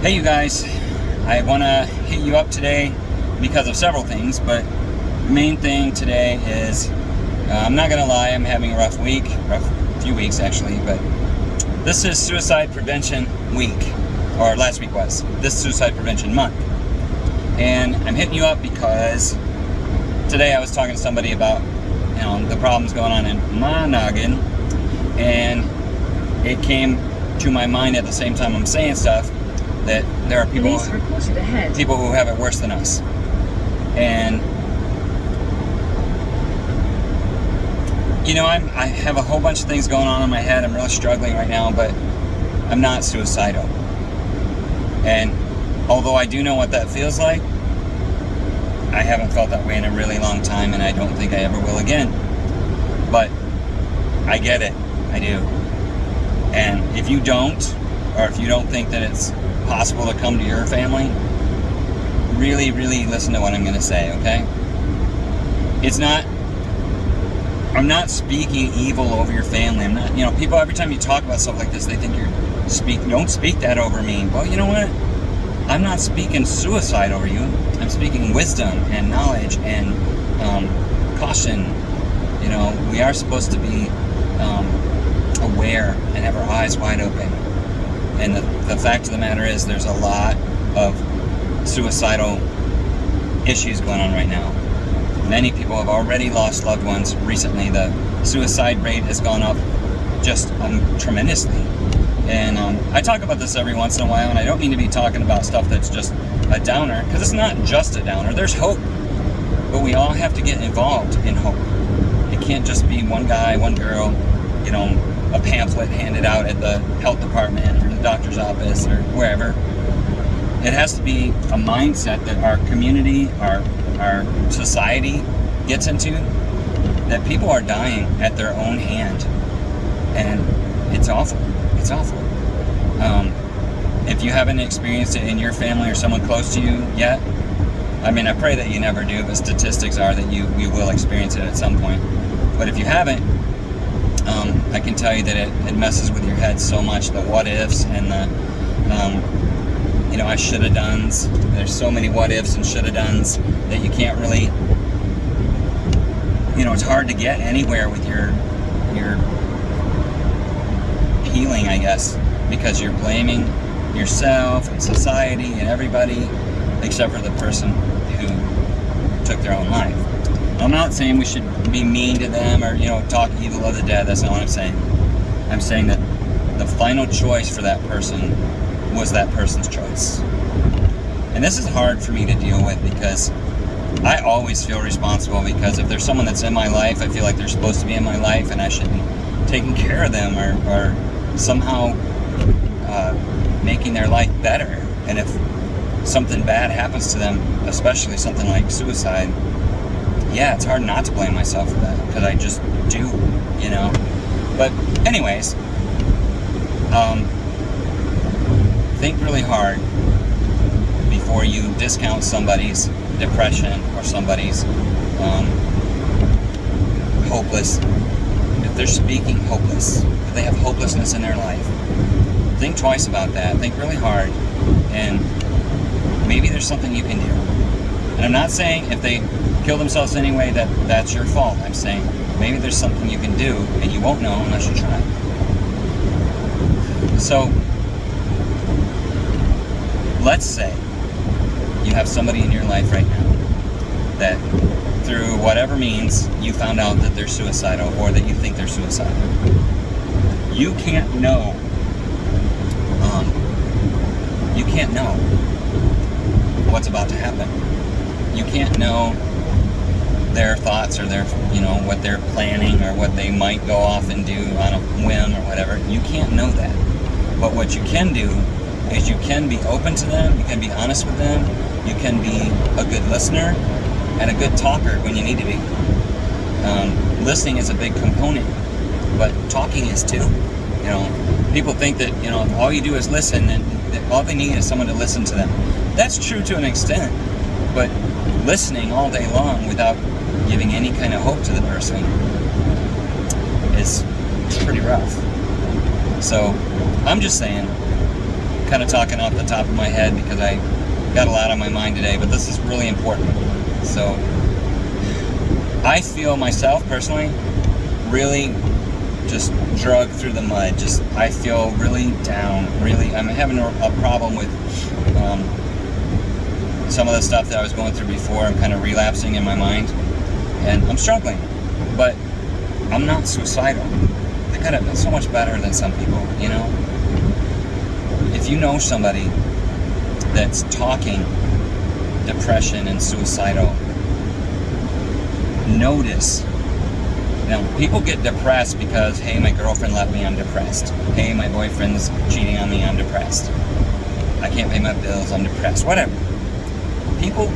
Hey you guys, I want to hit you up today because of several things, but the main thing today is, I'm not going to lie, I'm having a rough few weeks actually, but this is Suicide Prevention Week, or last week was. This is Suicide Prevention Month. And I'm hitting you up because today I was talking to somebody about, the problems going on in my noggin, and it came to my mind at the same time I'm saying stuff that there are people who have it worse than us. And I have a whole bunch of things going on in my head. I'm really struggling right now, but I'm not suicidal. And although I do know what that feels like, I haven't felt that way in a really long time, and I don't think I ever will again. But I get it. I do. And if you don't, or if you don't think that it's possible to come to your family, really, really listen to what I'm going to say, okay? I'm not speaking evil over your family. I'm not, people, every time you talk about stuff like this, they think don't speak that over me. Well, you know what? I'm not speaking suicide over you. I'm speaking wisdom and knowledge and caution. We are supposed to be aware and have our eyes wide open. And the fact of the matter is, there's a lot of suicidal issues going on right now. Many people have already lost loved ones recently. The suicide rate has gone up just tremendously. And I talk about this every once in a while, and I don't mean to be talking about stuff that's just a downer, because it's not just a downer. There's hope. But we all have to get involved in hope. It can't just be one guy, one girl, a pamphlet handed out at the health department or the doctor's office or wherever. It has to be a mindset that our community, our society gets into, that people are dying at their own hand. And it's awful. It's awful. If you haven't experienced it in your family or someone close to you yet, I pray that you never do, but statistics are that you will experience it at some point. But if you haven't, I can tell you that it messes with your head so much. The what ifs and the I should have dones. There's so many what ifs and should have dones that you can't really, it's hard to get anywhere with your healing, I guess, because you're blaming yourself and society and everybody except for the person who took their own life. I'm not saying we should be mean to them or, talk evil of the dead. That's not what I'm saying. I'm saying that the final choice for that person was that person's choice. And this is hard for me to deal with because I always feel responsible, because if there's someone that's in my life, I feel like they're supposed to be in my life and I should be taking care of them or somehow making their life better. And if something bad happens to them, especially something like suicide, yeah, it's hard not to blame myself for that, because I just do, But anyways, think really hard before you discount somebody's depression or somebody's hopeless. If they're speaking hopeless, if they have hopelessness in their life, think twice about that. Think really hard, and maybe there's something you can do. And I'm not saying if they kill themselves anyway that's your fault. I'm saying maybe there's something you can do, and you won't know unless you try. So let's say you have somebody in your life right now that through whatever means you found out that they're suicidal, or that you think they're suicidal. You can't know. You can't know what's about to happen. You can't know their thoughts or their, what they're planning or what they might go off and do on a whim or whatever. You can't know that. But what you can do is you can be open to them, you can be honest with them, you can be a good listener and a good talker when you need to be. Listening is a big component, but talking is too. People think that, if all you do is listen, and that all they need is someone to listen to them. That's true to an extent, but listening all day long without giving any kind of hope to the person is pretty rough. So I'm just saying, kind of talking off the top of my head because I got a lot on my mind today, but this is really important. So I feel myself personally really just drugged through the mud. I feel really down. Really, I'm having a problem with some of the stuff that I was going through before. I'm kind of relapsing in my mind, and I'm struggling. But I'm not suicidal. I could have been so much better than some people, you know? If you know somebody that's talking depression and suicidal, notice. Now, people get depressed because, hey, my girlfriend left me, I'm depressed. Hey, my boyfriend's cheating on me, I'm depressed. I can't pay my bills, I'm depressed. Whatever. People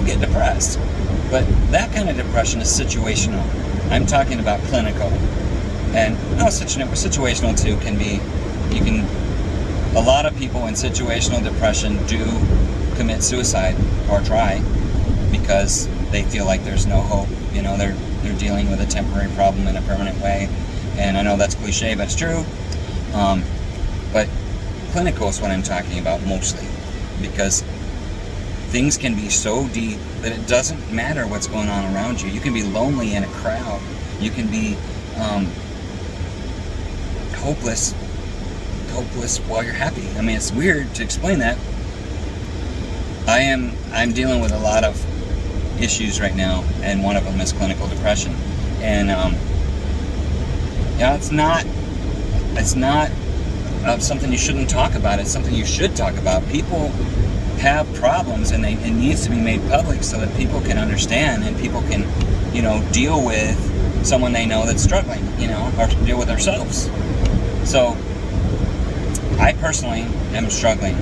get depressed. But that kind of depression is situational. I'm talking about clinical. And situational too can be, a lot of people in situational depression do commit suicide or try because they feel like there's no hope. You know, they're dealing with a temporary problem in a permanent way. And I know that's cliche, but it's true. But clinical is what I'm talking about mostly, because things can be so deep that it doesn't matter what's going on around you. You can be lonely in a crowd. You can be hopeless while you're happy. I mean, it's weird to explain that. I'm dealing with a lot of issues right now, and one of them is clinical depression. And it's not something you shouldn't talk about. It's something you should talk about. People have problems, and it needs to be made public so that people can understand and people can, deal with someone they know that's struggling, or deal with themselves. So I personally am struggling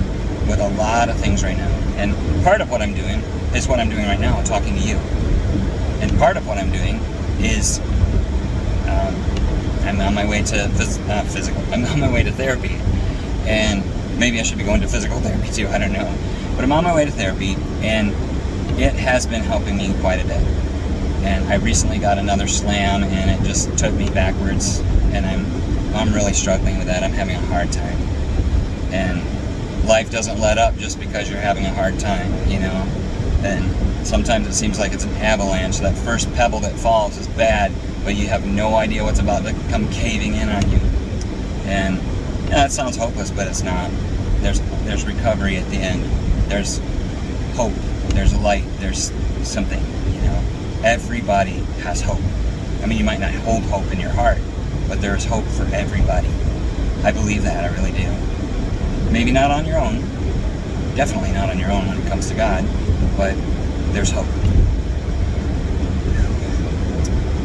with a lot of things right now, and part of what I'm doing is what I'm doing right now, talking to you. And part of what I'm doing is I'm on my way to I'm on my way to therapy, and maybe I should be going to physical therapy too, I don't know. But I'm on my way to therapy, and it has been helping me quite a bit. And I recently got another slam, and it just took me backwards, and I'm really struggling with that. I'm having a hard time. And life doesn't let up just because you're having a hard time, And sometimes it seems like it's an avalanche. That first pebble that falls is bad, but you have no idea what's about to come caving in on you. And that sounds hopeless, but it's not. There's recovery at the end. There's hope. There's a light. There's something, Everybody has hope. I mean, you might not hold hope in your heart, but there's hope for everybody. I believe that. I really do. Maybe not on your own. Definitely not on your own when it comes to God, but there's hope.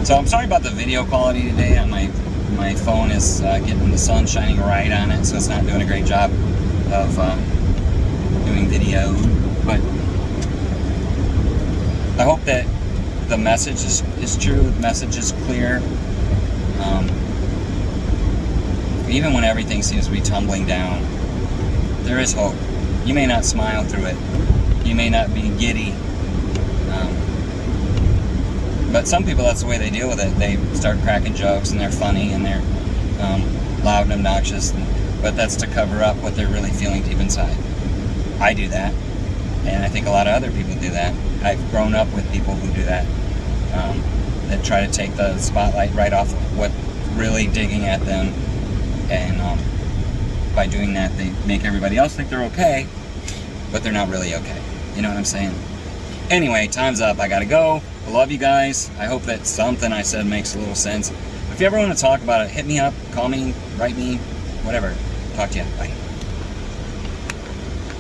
So I'm sorry about the video quality today. On my phone is getting the sun shining right on it, so it's not doing a great job of doing video. But I hope that the message is true, the message is clear. Even when everything seems to be tumbling down, there is hope. You may not smile through it. You may not be giddy. But some people, that's the way they deal with it. They start cracking jokes, and they're funny, and they're loud and obnoxious. But that's to cover up what they're really feeling deep inside. I do that. And I think a lot of other people do that. I've grown up with people who do that. That try to take the spotlight right off of what's really digging at them. And by doing that, they make everybody else think they're okay, but they're not really okay. You know what I'm saying? Anyway, time's up. I gotta go. I love you guys. I hope that something I said makes a little sense. If you ever want to talk about it, hit me up, call me, write me, whatever. Talk to you. Bye.